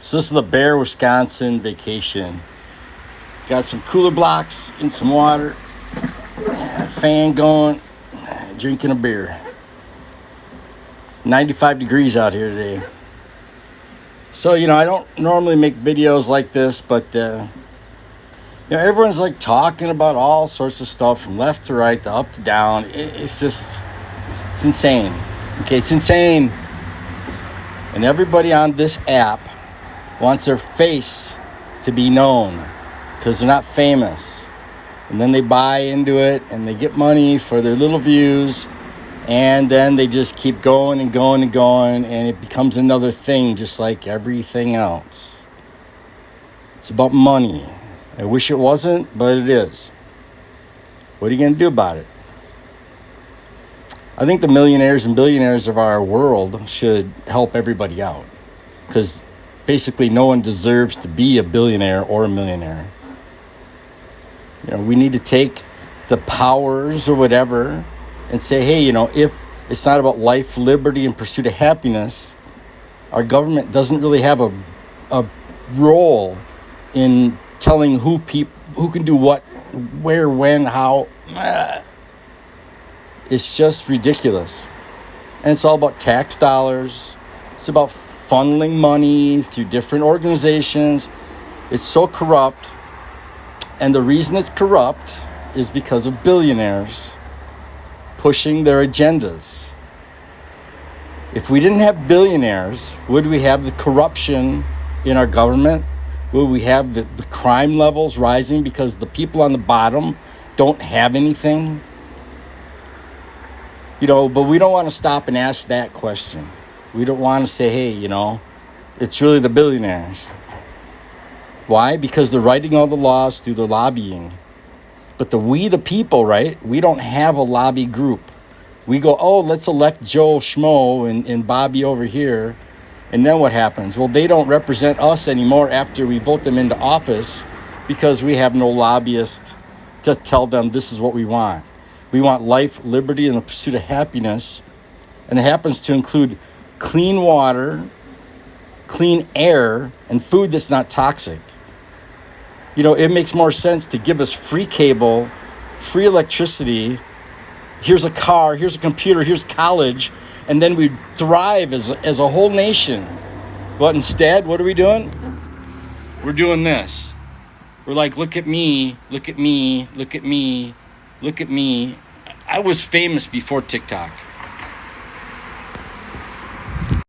So this is the Bear, Wisconsin vacation. Got some cooler blocks and some water, fan going, drinking a beer. 95 degrees out here today. So, I don't normally make videos like this, but, everyone's like talking about all sorts of stuff from left to right to up to down. It's insane. Okay, it's insane. And everybody on this app wants their face to be known because they're not famous. And then they buy into it and they get money for their little views. And then they just keep going and going and going. And it becomes another thing just like everything else. It's about money. I wish it wasn't, but it is. What are you going to do about it? I think the millionaires and billionaires of our world should help everybody out. Because basically no one deserves to be a billionaire or a millionaire. We need to take the powers or whatever and say, hey, if it's not about life, liberty, and pursuit of happiness, our government doesn't really have a role in telling who can do what, where, when, how. It's just ridiculous. And it's all about tax dollars. It's about funneling money through different organizations. It's so corrupt. And the reason it's corrupt is because of billionaires pushing their agendas. If we didn't have billionaires, would we have the corruption in our government? Would we have the crime levels rising because the people on the bottom don't have anything? But we don't want to stop and ask that question. We don't want to say, hey, it's really the billionaires. Why? Because they're writing all the laws through the lobbying. But we the people, right? We don't have a lobby group. We go, let's elect Joe Schmo and Bobby over here. And then what happens? Well, they don't represent us anymore after we vote them into office because we have no lobbyist to tell them this is what we want. We want life, liberty, and the pursuit of happiness. And it happens to include clean water, clean air, and food that's not toxic. It makes more sense to give us free cable, free electricity. Here's a car, here's a computer, here's college, and then we thrive as a whole nation. But instead, what are we doing? We're doing this. We're like, look at me, look at me, look at me, look at me. I was famous before TikTok.